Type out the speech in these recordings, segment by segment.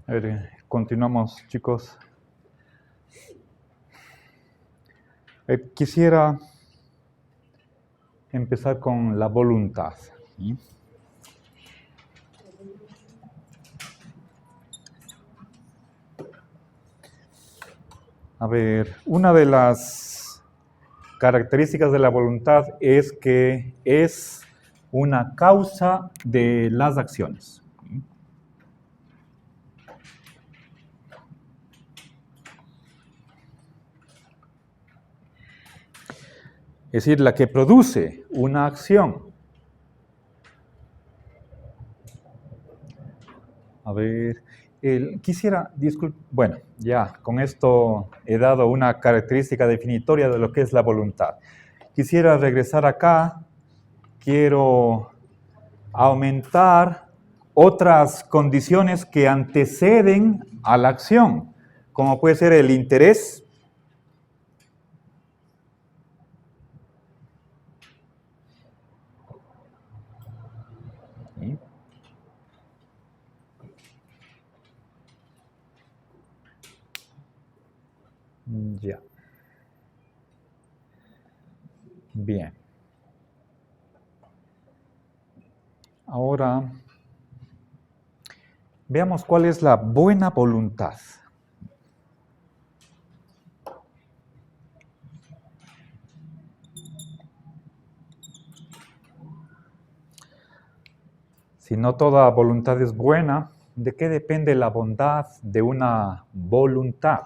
A ver, continuamos, chicos. Quisiera empezar con la voluntad. ¿Sí? A ver, una de las características de la voluntad es que es una causa de las acciones. Es decir, la que produce una acción. A ver, quisiera, bueno, ya con esto he dado una característica definitoria de lo que es la voluntad. Quisiera regresar acá, quiero aumentar otras condiciones que anteceden a la acción, como puede ser el interés. ¿Sí? Ya. Bien. Ahora, veamos cuál es la buena voluntad. Si no toda voluntad es buena, ¿de qué depende la bondad de una voluntad?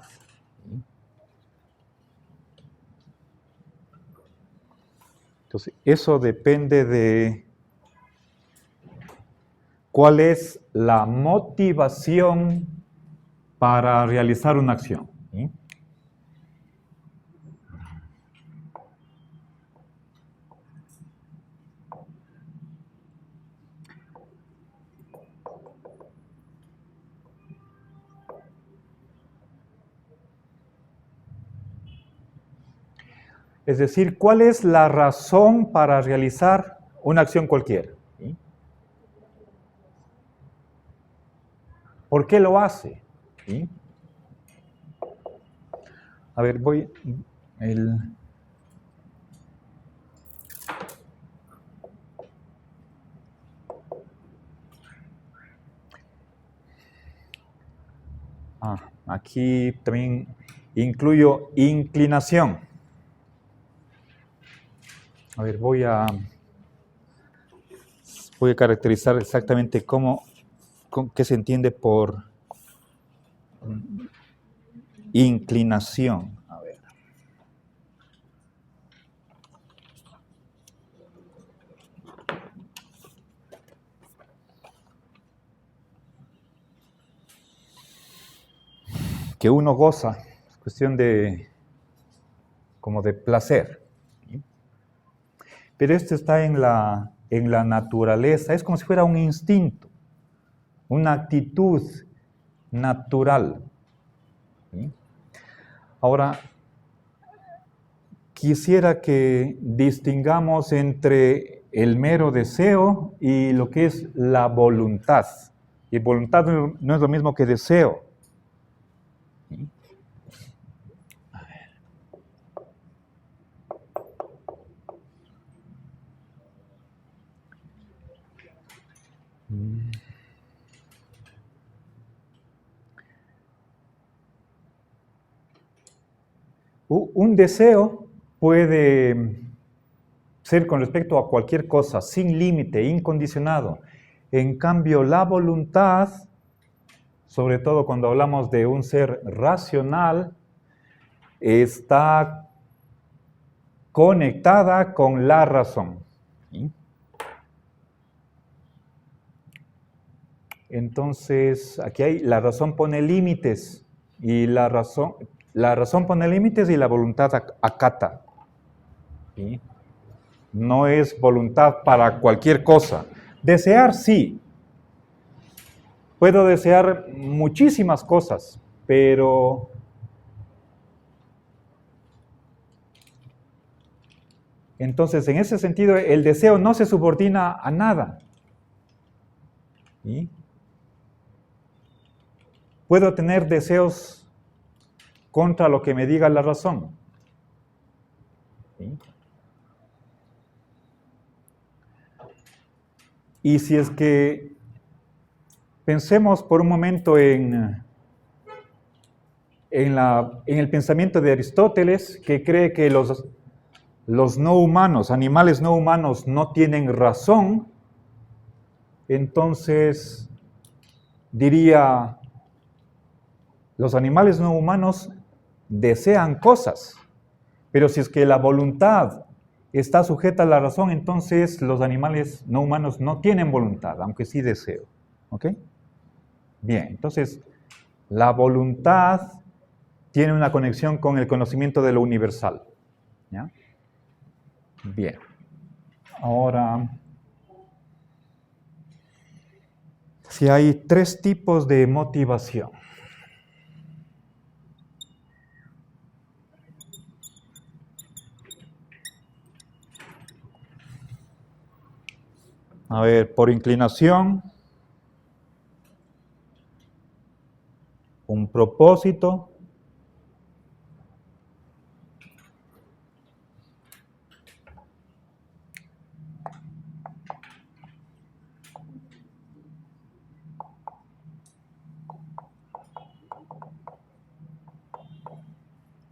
Entonces, eso depende de cuál es la motivación para realizar una acción. ¿Sí? Es decir, ¿cuál es la razón para realizar una acción cualquiera? ¿Sí? ¿Por qué lo hace? ¿Sí? A ver, aquí también incluyo inclinación. A ver, voy a caracterizar exactamente qué se entiende por inclinación. A ver. Que uno goza, es cuestión como de placer. ¿Sí? Pero esto está en la naturaleza, es como si fuera un instinto, una actitud natural. ¿Sí? Ahora, quisiera que distingamos entre el mero deseo y lo que es la voluntad. Y voluntad no es lo mismo que deseo. ¿Sí? A ver. Un deseo puede ser con respecto a cualquier cosa, sin límite, incondicionado. En cambio, la voluntad, sobre todo cuando hablamos de un ser racional, está conectada con la razón. ¿Sí? Entonces, aquí la razón pone límites y la razón pone límites y la voluntad acata. ¿Sí? No es voluntad para cualquier cosa. Desear sí. Puedo desear muchísimas cosas, pero entonces en ese sentido el deseo no se subordina a nada. ¿Sí? ¿Puedo tener deseos contra lo que me diga la razón? ¿Sí? Y si es que pensemos por un momento en el pensamiento de Aristóteles, que cree que los no humanos, animales no humanos, no tienen razón, entonces diría, los animales no humanos desean cosas, pero si es que la voluntad está sujeta a la razón, entonces los animales no humanos no tienen voluntad, aunque sí deseo. ¿Ok? Bien, entonces la voluntad tiene una conexión con el conocimiento de lo universal. ¿Ya? Bien. Ahora, si hay 3 tipos de motivación. A ver, por inclinación, un propósito,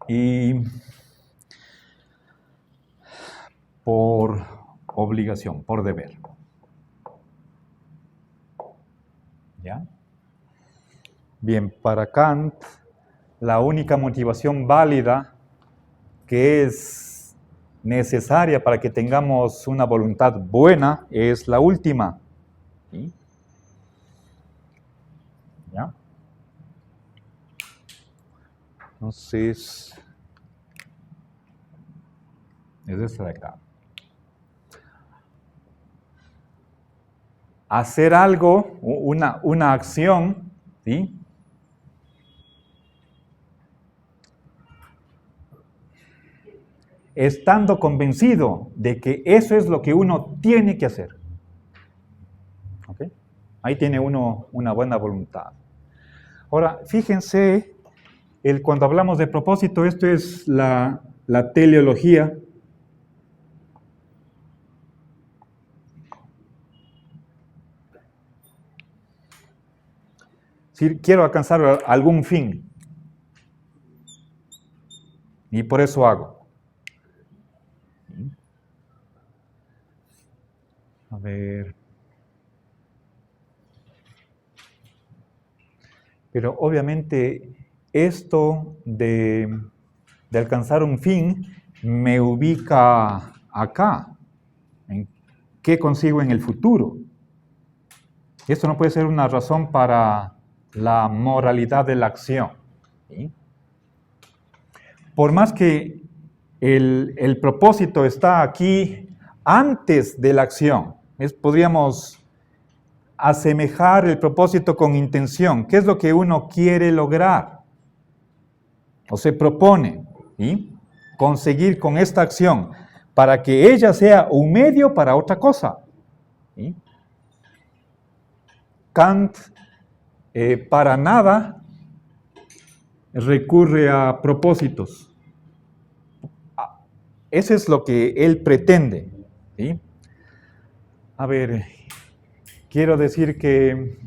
y por obligación, por deber. ¿Ya? Bien, para Kant, la única motivación válida que es necesaria para que tengamos una voluntad buena es la última. ¿Sí? ¿Ya? Entonces, es esta de acá. Hacer algo, una acción, ¿sí? Estando convencido de que eso es lo que uno tiene que hacer. ¿Ok? Ahí tiene uno una buena voluntad. Ahora, fíjense, cuando hablamos de propósito, esto es la teleología. Si quiero alcanzar algún fin, y por eso hago. A ver. Pero obviamente esto de alcanzar un fin me ubica acá, en qué consigo en el futuro. Esto no puede ser una razón para la moralidad de la acción. ¿Sí? Por más que el propósito está aquí antes de la acción, podríamos asemejar el propósito con intención. ¿Qué es lo que uno quiere lograr? O se propone, ¿sí? Conseguir con esta acción para que ella sea un medio para otra cosa. ¿Sí? Kant para nada recurre a propósitos. Eso es lo que él pretende. ¿Sí? A ver, quiero decir que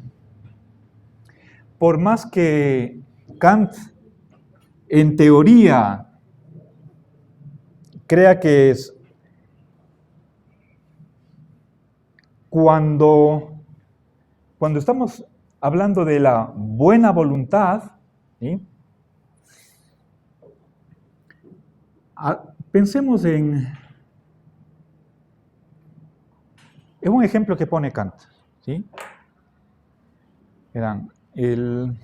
por más que Kant en teoría crea que es cuando estamos hablando de la buena voluntad, ¿sí? Pensemos en un ejemplo que pone Kant, ¿sí? Eran el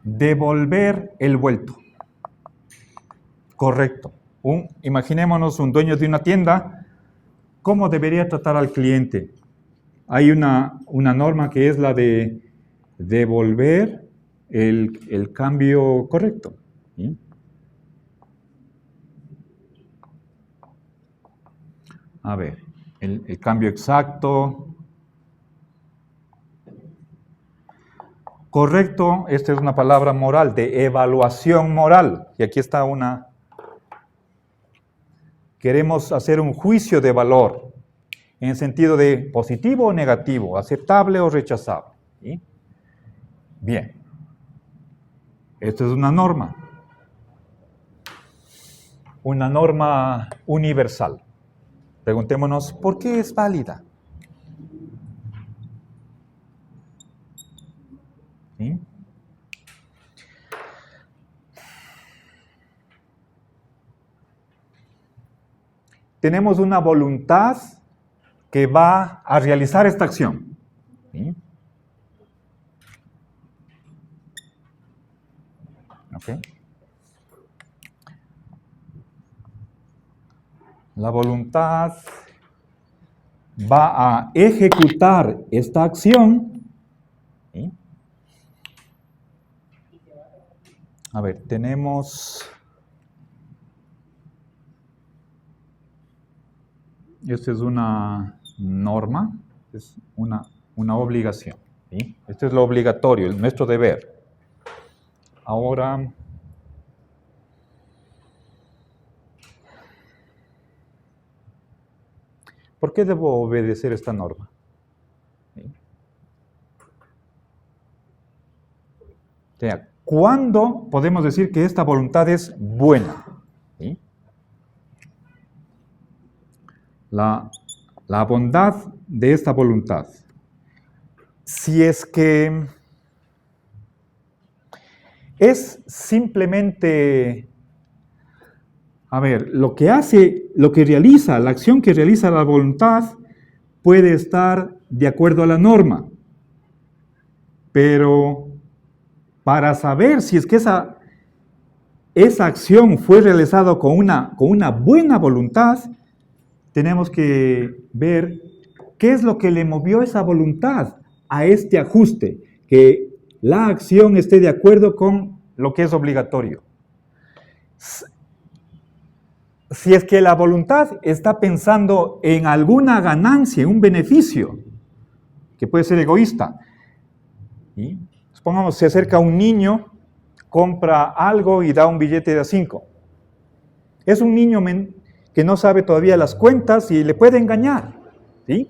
devolver el vuelto. Correcto. Imaginémonos un dueño de una tienda, ¿cómo debería tratar al cliente? Hay una norma que es la de devolver el cambio correcto. ¿Sí? A ver, el cambio exacto. Correcto, esta es una palabra moral, de evaluación moral. Y aquí está una. Queremos hacer un juicio de valor en el sentido de positivo o negativo, aceptable o rechazable. ¿Sí? Bien. Esto es una norma. Una norma universal. Preguntémonos, ¿por qué es válida? ¿Sí? Tenemos una voluntad que va a realizar esta acción. ¿Sí? ¿Okay? La voluntad va a ejecutar esta acción. ¿Sí? A ver, tenemos. Esta es una norma, es una obligación. ¿Sí? Esto es lo obligatorio, nuestro deber. Ahora, ¿por qué debo obedecer esta norma? ¿Sí? O sea, ¿cuándo podemos decir que esta voluntad es buena? ¿Sí? La bondad de esta voluntad. Si es que es simplemente, a ver, lo que realiza, la acción que realiza la voluntad puede estar de acuerdo a la norma, pero para saber si es que esa acción fue realizada con una buena voluntad, tenemos que ver qué es lo que le movió esa voluntad a este ajuste, que la acción esté de acuerdo con lo que es obligatorio. Si es que la voluntad está pensando en alguna ganancia, en un beneficio, que puede ser egoísta, ¿sí? Supongamos, se acerca un niño, compra algo y da un billete de $5. Es un niño que no sabe todavía las cuentas y le puede engañar, ¿sí?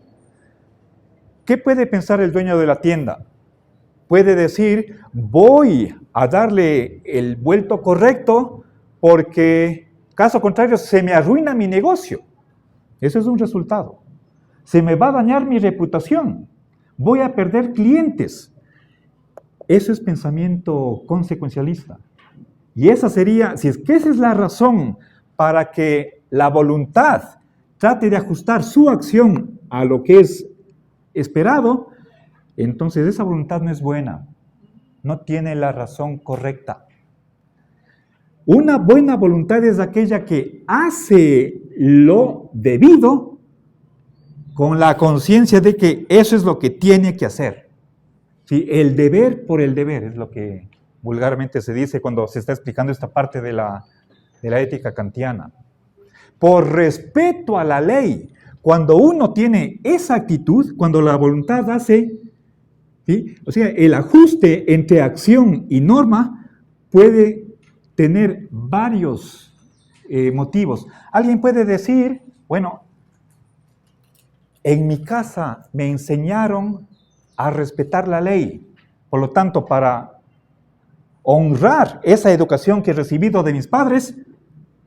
¿Qué puede pensar el dueño de la tienda? Puede decir, voy a darle el vuelto correcto porque, caso contrario, se me arruina mi negocio. Ese es un resultado. Se me va a dañar mi reputación. Voy a perder clientes. Eso es pensamiento consecuencialista. Y esa sería, si es que esa es la razón para que la voluntad trate de ajustar su acción a lo que es esperado, entonces esa voluntad no es buena, no tiene la razón correcta. Una buena voluntad es aquella que hace lo debido con la conciencia de que eso es lo que tiene que hacer. ¿Sí? El deber por el deber es lo que vulgarmente se dice cuando se está explicando esta parte de la ética kantiana. Por respeto a la ley, cuando uno tiene esa actitud, cuando la voluntad hace, ¿sí? O sea, el ajuste entre acción y norma puede tener varios motivos. Alguien puede decir, bueno, en mi casa me enseñaron a respetar la ley, por lo tanto, para honrar esa educación que he recibido de mis padres,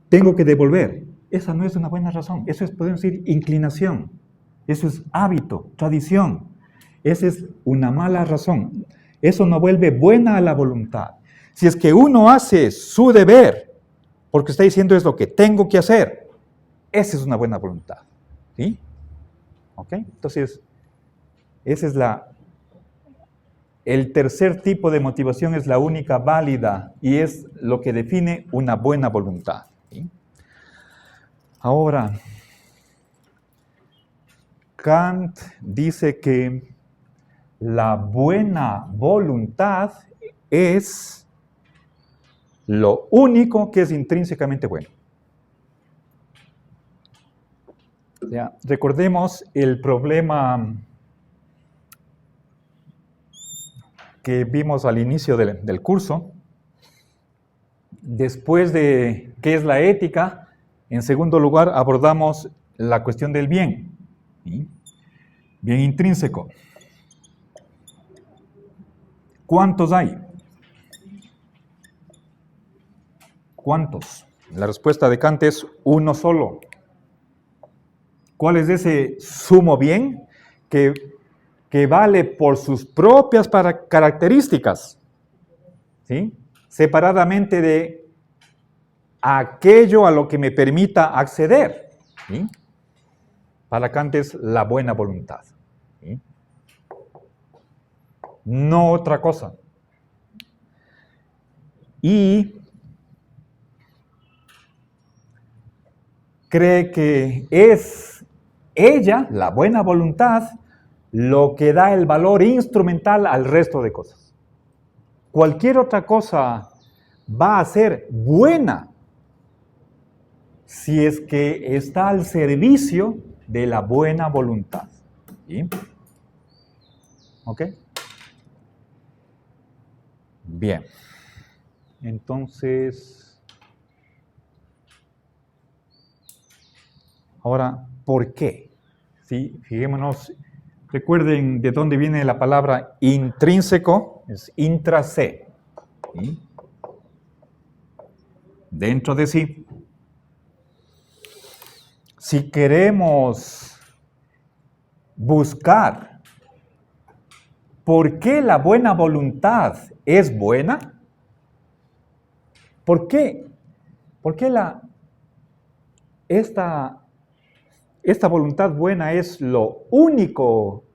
tengo que devolver. Esa no es una buena razón. Eso es, podemos decir, inclinación. Eso es hábito, tradición. Esa es una mala razón. Eso no vuelve buena a la voluntad. Si es que uno hace su deber, porque está diciendo es lo que tengo que hacer, esa es una buena voluntad. ¿Sí? ¿Ok? Entonces, esa es el tercer tipo de motivación, es la única válida y es lo que define una buena voluntad. ¿Sí? Ahora, Kant dice que la buena voluntad es lo único que es intrínsecamente bueno. O sea, recordemos el problema que vimos al inicio del curso. Después de qué es la ética, en segundo lugar abordamos la cuestión del bien. ¿Sí? Bien intrínseco. ¿Cuántos hay? ¿Cuántos? La respuesta de Kant es uno solo. ¿Cuál es ese sumo bien que vale por sus propias características? ¿Sí? Separadamente de aquello a lo que me permita acceder. ¿Sí? Para Kant es la buena voluntad. ¿Sí? No otra cosa. Y cree que es ella, la buena voluntad, lo que da el valor instrumental al resto de cosas. Cualquier otra cosa va a ser buena si es que está al servicio de la buena voluntad. ¿Sí? ¿Ok? Bien. Entonces, ahora, ¿por qué? ¿Sí? Fijémonos, recuerden de dónde viene la palabra intrínseco, es intra se. ¿Sí? Dentro de sí. Si queremos buscar por qué la buena voluntad es buena, ¿por qué esta voluntad buena es lo único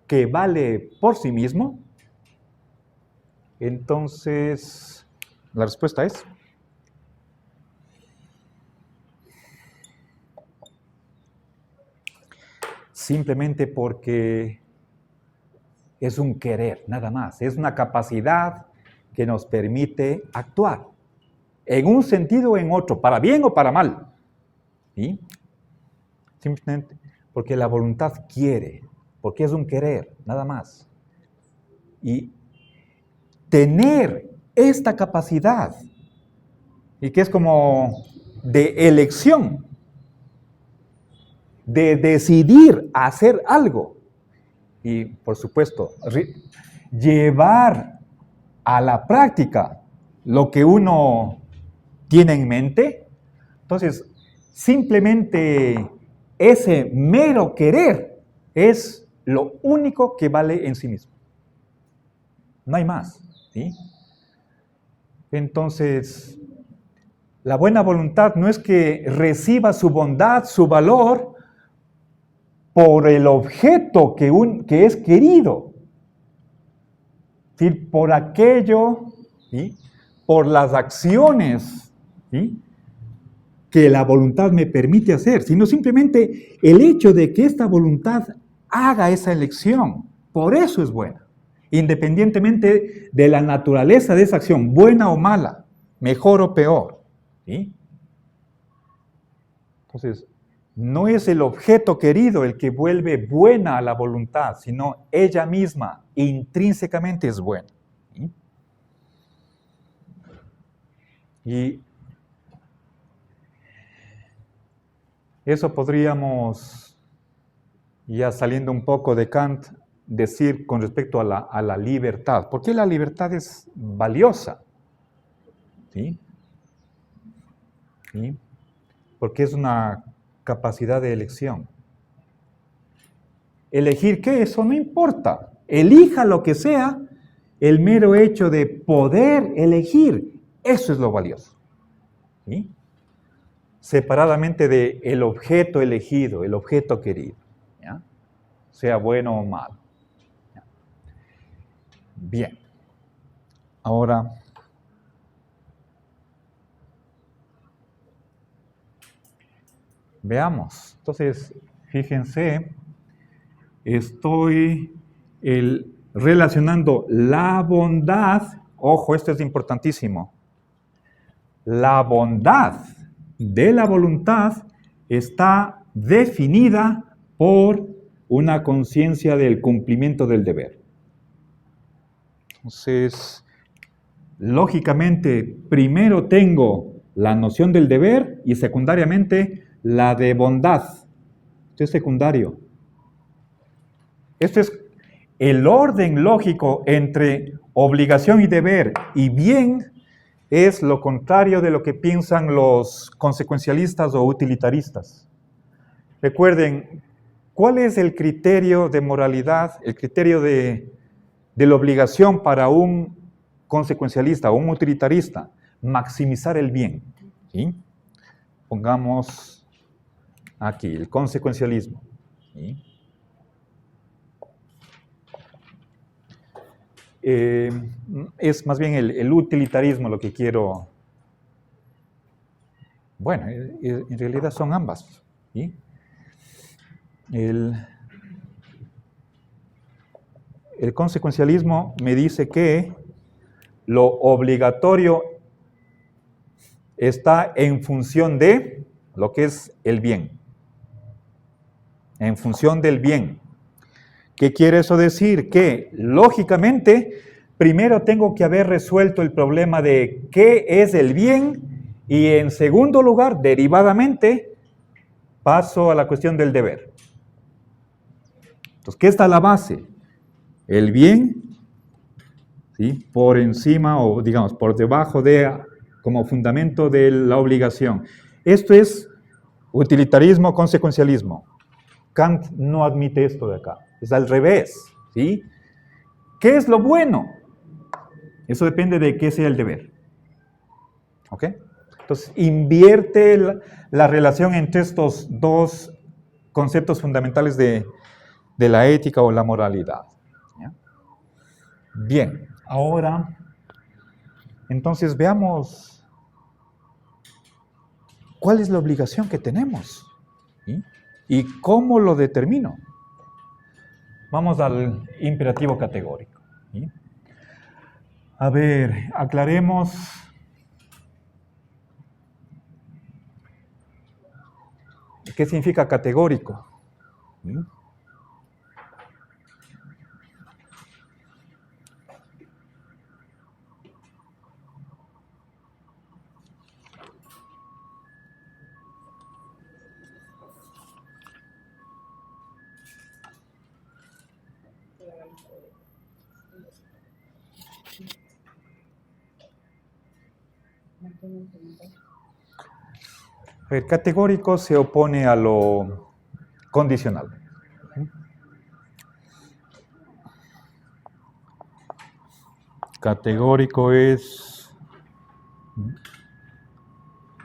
que vale por sí mismo? Entonces, la respuesta es simplemente porque es un querer, nada más. Es una capacidad que nos permite actuar en un sentido o en otro, para bien o para mal. ¿Sí? Simplemente porque la voluntad quiere, porque es un querer, nada más. Y tener esta capacidad, y que es como de elección, de decidir hacer algo, y por supuesto, llevar a la práctica lo que uno tiene en mente. Entonces, simplemente ese mero querer es lo único que vale en sí mismo. No hay más. ¿Sí? Entonces, la buena voluntad no es que reciba su bondad, su valor, por el objeto que es querido. ¿Sí? Por aquello, ¿sí? Por las acciones, ¿sí? Que la voluntad me permite hacer, sino simplemente el hecho de que esta voluntad haga esa elección. Por eso es buena, independientemente de la naturaleza de esa acción, buena o mala, mejor o peor. ¿Sí? Entonces, no es el objeto querido el que vuelve buena a la voluntad, sino ella misma intrínsecamente es buena. ¿Sí? Y eso podríamos, ya saliendo un poco de Kant, decir con respecto a la libertad. ¿Por qué la libertad es valiosa? ¿Sí? ¿Sí? Porque es una capacidad de elección. ¿Elegir qué? Eso no importa. Elija lo que sea, el mero hecho de poder elegir, eso es lo valioso. ¿Sí? Separadamente del objeto elegido, el objeto querido. ¿Ya? Sea bueno o malo. ¿Ya? Bien. Ahora, veamos. Entonces, fíjense, estoy relacionando la bondad, ojo, esto es importantísimo, la bondad de la voluntad está definida por una conciencia del cumplimiento del deber. Entonces, lógicamente, primero tengo la noción del deber y secundariamente la de bondad. Esto es secundario. Esto es el orden lógico entre obligación y deber y bien es lo contrario de lo que piensan los consecuencialistas o utilitaristas. Recuerden, ¿cuál es el criterio de moralidad, el criterio de la obligación para un consecuencialista o un utilitarista? Maximizar el bien. ¿Sí? Pongamos aquí el consecuencialismo. ¿Sí? Es más bien el utilitarismo lo que quiero. Bueno, en realidad son ambas. ¿Sí? El consecuencialismo me dice que lo obligatorio está en función de lo que es el bien. En función del bien. ¿Qué quiere eso decir? Que, lógicamente, primero tengo que haber resuelto el problema de qué es el bien y, en segundo lugar, derivadamente, paso a la cuestión del deber. Entonces, ¿qué está a la base? El bien, ¿sí? Por encima o, digamos, por debajo de, como fundamento de la obligación. Esto es utilitarismo, consecuencialismo. Kant no admite esto de acá. Es al revés, ¿sí? ¿Qué es lo bueno? Eso depende de qué sea el deber. ¿Ok? Entonces, invierte la relación entre estos dos conceptos fundamentales de la ética o la moralidad. ¿Ya? Bien, ahora, entonces veamos cuál es la obligación que tenemos, ¿sí? Y cómo lo determino. Vamos al imperativo categórico. ¿Sí? A ver, aclaremos. ¿Qué significa categórico? ¿Sí? El categórico se opone a lo condicional. Categórico es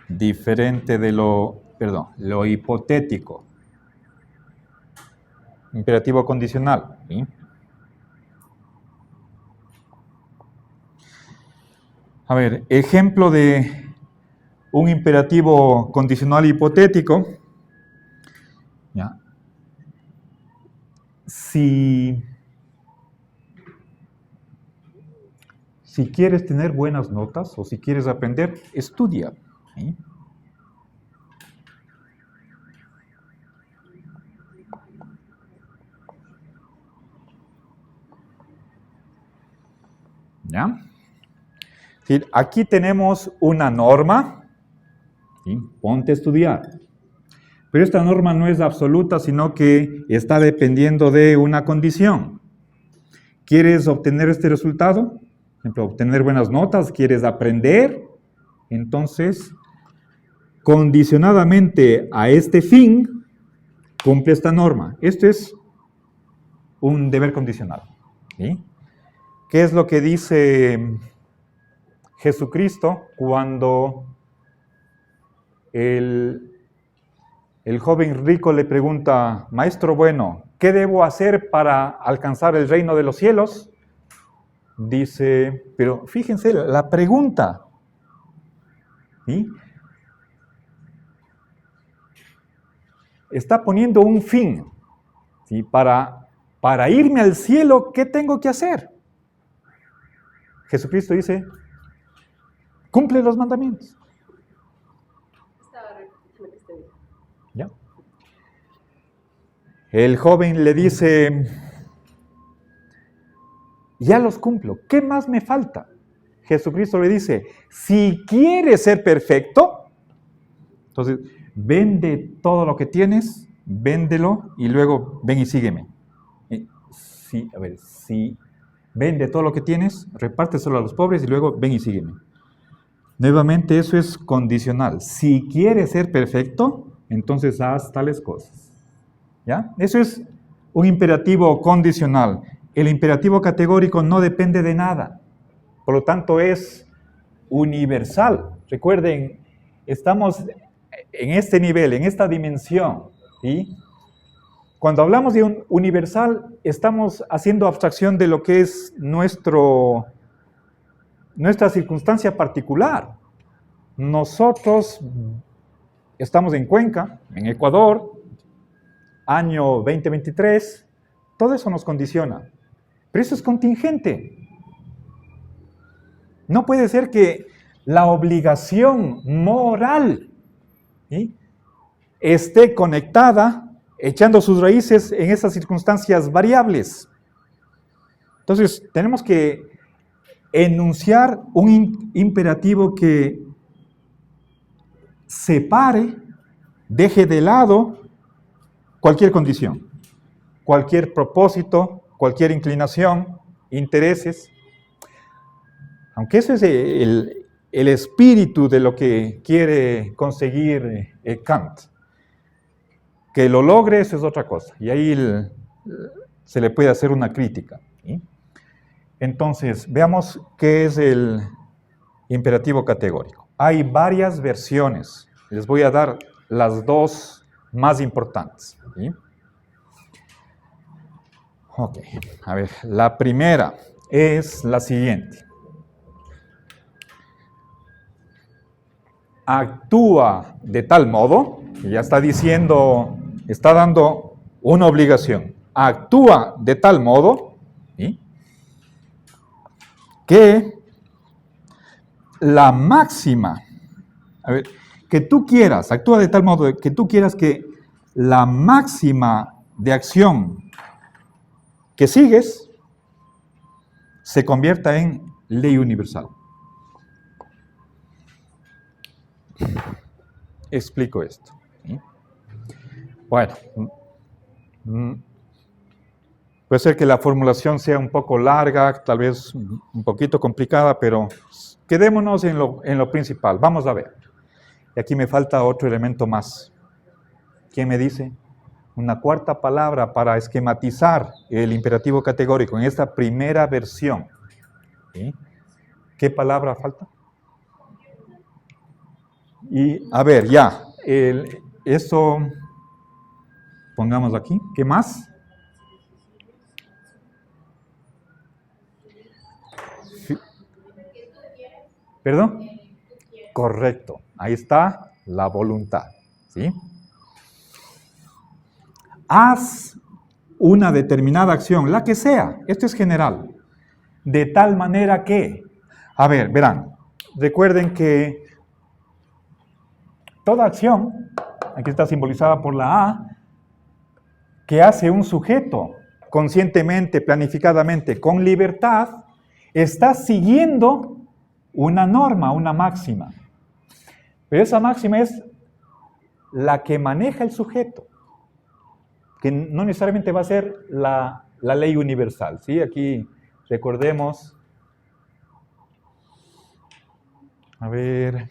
diferente de lo hipotético. Imperativo condicional. ¿Sí? A ver, ejemplo de un imperativo condicional hipotético. ¿Ya? Si quieres tener buenas notas o si quieres aprender, estudia. ¿Sí? ¿Ya? ¿Sí? Aquí tenemos una norma. ¿Sí? Ponte a estudiar. Pero esta norma no es absoluta, sino que está dependiendo de una condición. ¿Quieres obtener este resultado? Por ejemplo, obtener buenas notas, ¿quieres aprender? Entonces, condicionadamente a este fin, cumple esta norma. Esto es un deber condicional. ¿Sí? ¿Qué es lo que dice Jesucristo cuando el joven rico le pregunta, maestro bueno, ¿qué debo hacer para alcanzar el reino de los cielos? Dice, pero fíjense la pregunta. ¿Sí? Está poniendo un fin. ¿Sí? Para irme al cielo, ¿qué tengo que hacer? Jesucristo dice, cumple los mandamientos. ¿Ya? El joven le dice, ya los cumplo. ¿Qué más me falta? Jesucristo le dice, si quieres ser perfecto, entonces vende todo lo que tienes, véndelo y luego ven y sígueme. Si vende todo lo que tienes, repárteselo a los pobres y luego ven y sígueme. Nuevamente eso es condicional. Si quieres ser perfecto, entonces haz tales cosas. ¿Ya? Eso es un imperativo condicional. El imperativo categórico no depende de nada. Por lo tanto, es universal. Recuerden, estamos en este nivel, en esta dimensión. ¿Sí? Cuando hablamos de un universal, estamos haciendo abstracción de lo que es nuestra circunstancia particular. Nosotros estamos en Cuenca, en Ecuador, año 2023, todo eso nos condiciona. Pero eso es contingente. No puede ser que la obligación moral, ¿sí?, esté conectada, echando sus raíces en esas circunstancias variables. Entonces, tenemos que enunciar un imperativo que separe, deje de lado cualquier condición, cualquier propósito, cualquier inclinación, intereses. Aunque ese es el espíritu de lo que quiere conseguir Kant. Que lo logre, eso es otra cosa. Y ahí se le puede hacer una crítica. ¿Sí? Entonces, veamos qué es el imperativo categórico. Hay varias versiones. Les voy a dar las dos más importantes. ¿Sí? Ok, a ver, la primera es la siguiente. Actúa de tal modo, que ya está diciendo, está dando una obligación. Actúa de tal modo, ¿sí?, que la máxima, a ver, que tú quieras, actúa de tal modo que tú quieras que la máxima de acción que sigues se convierta en ley universal. Explico esto. ¿Sí? Bueno, puede ser que la formulación sea un poco larga, tal vez un poquito complicada, pero quedémonos en lo principal. Vamos a ver. Y aquí me falta otro elemento más. ¿Quién me dice? Una cuarta palabra para esquematizar el imperativo categórico en esta primera versión. ¿Sí? ¿Qué palabra falta? Y, a ver, ya, eso, pongamos aquí. ¿Qué más? ¿Perdón? Correcto, ahí está la voluntad, ¿sí? Haz una determinada acción, la que sea, esto es general, de tal manera que, a ver, verán, recuerden que toda acción, aquí está simbolizada por la A, que hace un sujeto conscientemente, planificadamente, con libertad, está siguiendo una norma, una máxima. Pero esa máxima es la que maneja el sujeto, que no necesariamente va a ser la ley universal. ¿Sí? Aquí recordemos, a ver,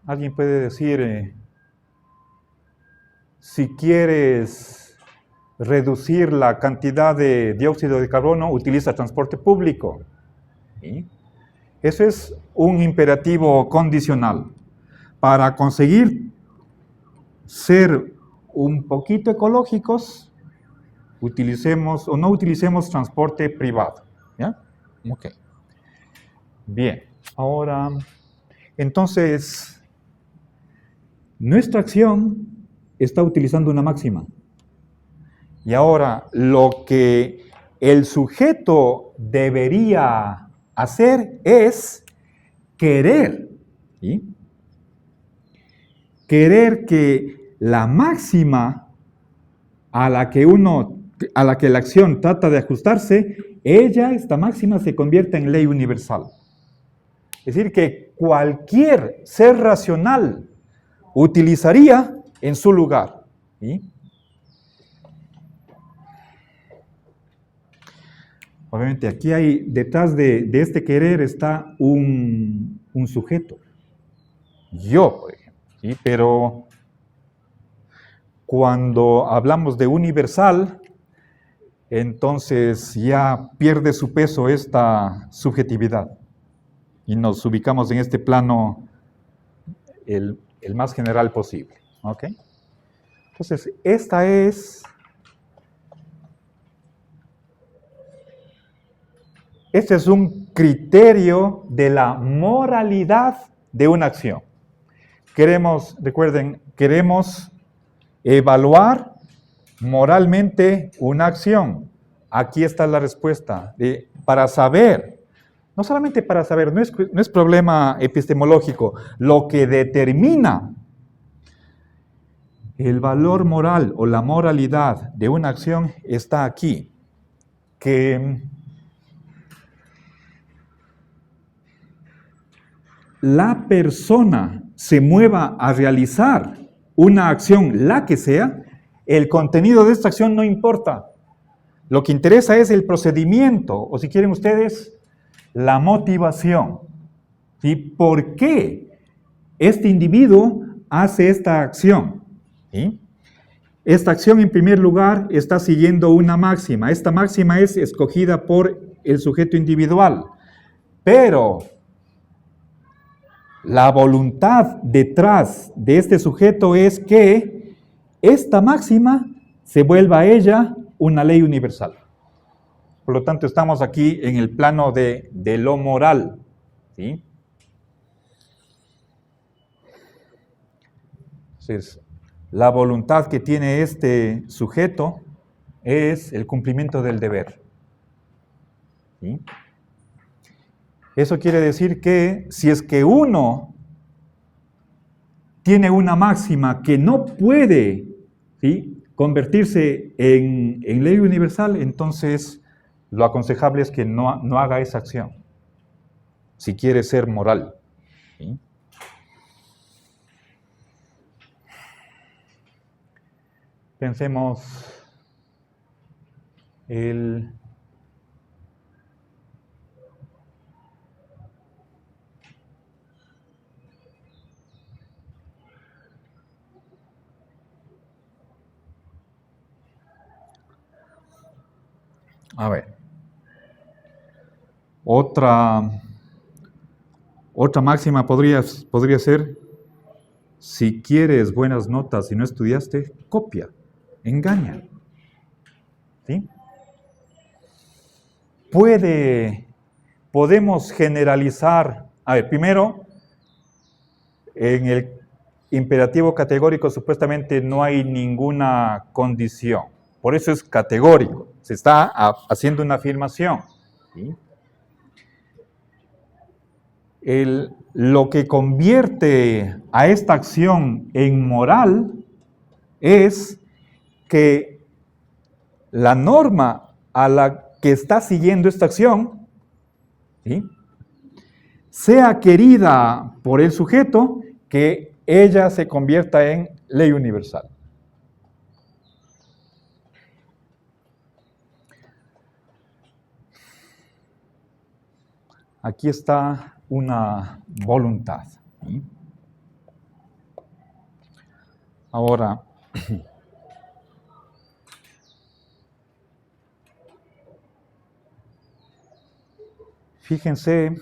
alguien puede decir, si quieres reducir la cantidad de dióxido de carbono, utiliza transporte público. ¿Sí? Eso es un imperativo condicional. Para conseguir ser un poquito ecológicos, utilicemos o no utilicemos transporte privado. ¿Ya? Ok. Bien. Ahora, entonces, nuestra acción está utilizando una máxima. Y ahora, lo que el sujeto debería hacer es querer, ¿sí?, querer que la máxima a la que la acción trata de ajustarse esta máxima se convierte en ley universal. Es decir, que cualquier ser racional utilizaría en su lugar. ¿Sí? Obviamente aquí hay, detrás de este querer está un sujeto. Yo, por ejemplo. ¿Sí? Pero cuando hablamos de universal, entonces ya pierde su peso esta subjetividad. Y nos ubicamos en este plano el más general posible. ¿Ok? Entonces, este es un criterio de la moralidad de una acción. Recuerden, queremos evaluar moralmente una acción. Aquí está la respuesta. Para saber, no solamente para saber, no es problema epistemológico, lo que determina el valor moral o la moralidad de una acción está aquí, que la persona se mueva a realizar una acción, la que sea, el contenido de esta acción no importa. Lo que interesa es el procedimiento, o si quieren ustedes, la motivación. ¿Sí? ¿Por qué este individuo hace esta acción? ¿Sí? Esta acción, en primer lugar, está siguiendo una máxima. Esta máxima es escogida por el sujeto individual. Pero la voluntad detrás de este sujeto es que esta máxima se vuelva a ella una ley universal. Por lo tanto, estamos aquí en el plano de lo moral. ¿Sí? Entonces, la voluntad que tiene este sujeto es el cumplimiento del deber. ¿Sí? Eso quiere decir que si es que uno tiene una máxima que no puede, ¿sí?, convertirse en ley universal, entonces lo aconsejable es que no haga esa acción, si quiere ser moral. ¿Sí? Pensemos a ver, otra máxima podría ser: si quieres buenas notas y no estudiaste, copia, engaña. ¿Sí? Podemos generalizar. A ver, primero, en el imperativo categórico supuestamente no hay ninguna condición. Por eso es categórico. Se está haciendo una afirmación. ¿Sí? Lo que convierte a esta acción en moral es que la norma a la que está siguiendo esta acción, ¿sí?, sea querida por el sujeto, que ella se convierta en ley universal. Aquí está una voluntad. ¿Sí? Ahora, fíjense,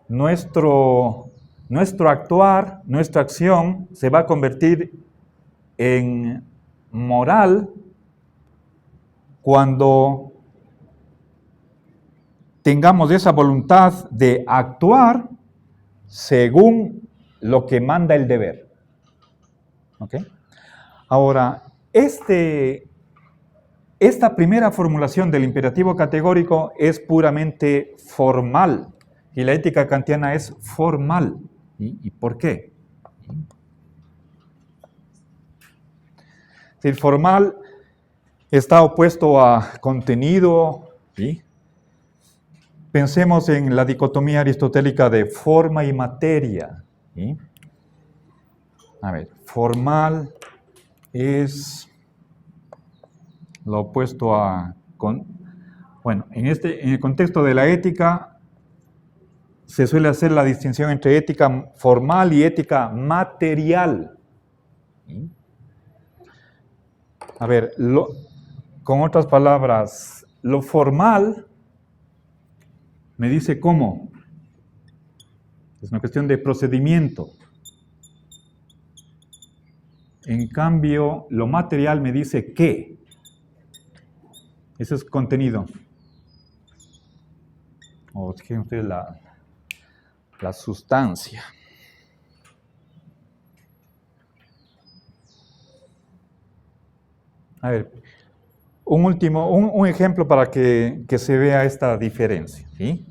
nuestro actuar, nuestra acción se va a convertir en moral cuando tengamos esa voluntad de actuar según lo que manda el deber. ¿Ok? Ahora, esta primera formulación del imperativo categórico es puramente formal, y la ética kantiana es formal. ¿Y por qué? Si el formal está opuesto a contenido, ¿sí? Pensemos en la dicotomía aristotélica de forma y materia, ¿sí? A ver, formal es lo opuesto a... Bueno, en el contexto de la ética se suele hacer la distinción entre ética formal y ética material. ¿Sí? A ver, con otras palabras, lo formal me dice cómo. Es una cuestión de procedimiento. En cambio, lo material me dice qué. Ese es contenido. O fijen ustedes la sustancia. A ver, un ejemplo para que se vea esta diferencia, ¿sí?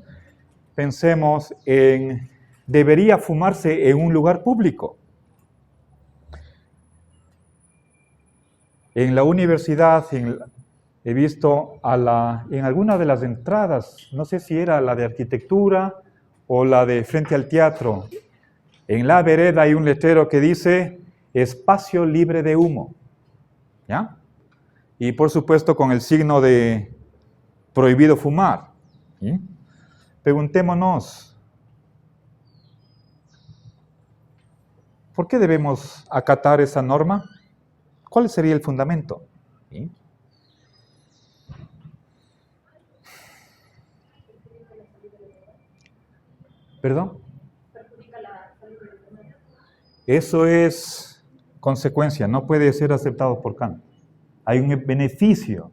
Pensemos en, ¿debería fumarse en un lugar público? En la universidad he visto en alguna de las entradas, no sé si era la de arquitectura o la de frente al teatro, en la vereda hay un letrero que dice espacio libre de humo, ¿ya? Y por supuesto con el signo de prohibido fumar. ¿Sí? Preguntémonos, ¿por qué debemos acatar esa norma? ¿Cuál sería el fundamento? ¿Sí? ¿Perdón? Eso es consecuencia, no puede ser aceptado por Kant. Hay un beneficio.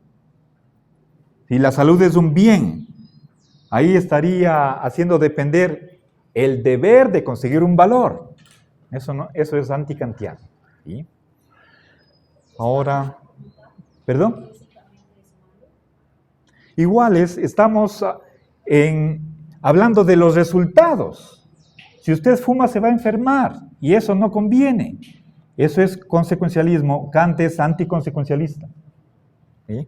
Si la salud es un bien, ahí estaría haciendo depender el deber de conseguir un valor. Eso es antikantiano. ¿Sí? Ahora, ¿perdón? Iguales, estamos hablando de los resultados. Si usted fuma, se va a enfermar, y eso no conviene. Eso es consecuencialismo. Kant es anticonsecuencialista. ¿Sí?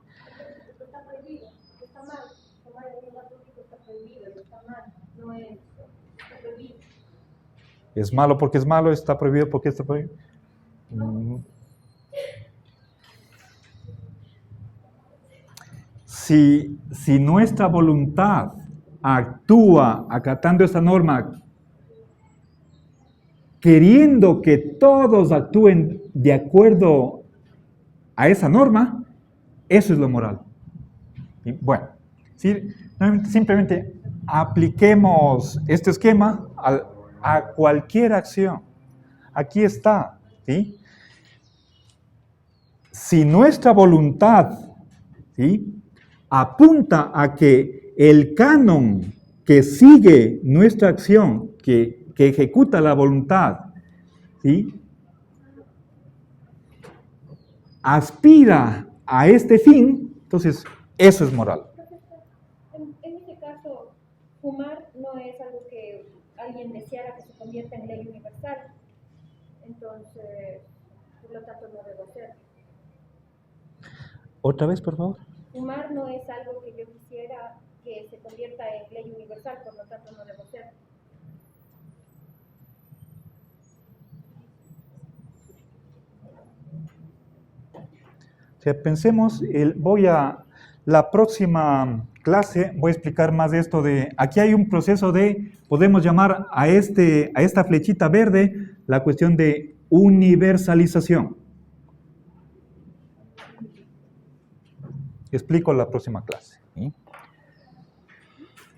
Está prohibido, está mal. Tomar en un lugar público está prohibido, está mal. No es, está prohibido. ¿Es malo porque es malo? ¿Está prohibido porque está prohibido? Si nuestra voluntad actúa acatando esta norma, queriendo que todos actúen de acuerdo a esa norma, eso es lo moral. Y bueno, simplemente apliquemos este esquema a cualquier acción. Aquí está, ¿sí? Si nuestra voluntad, ¿sí?, apunta a que el canon que sigue nuestra acción, que ejecuta la voluntad, ¿sí?, aspira a este fin, entonces eso es moral. En este caso, fumar no es algo que alguien deseara que se convierta en ley universal. Entonces, por lo tanto, no debo hacer. ¿Otra vez, por favor? Fumar no es algo que yo quisiera que se convierta en ley universal, por lo tanto, no debo hacer. O sea, pensemos, la próxima clase voy a explicar más de esto aquí hay un proceso podemos llamar a esta flechita verde, la cuestión de universalización. Explico la próxima clase. ¿Sí?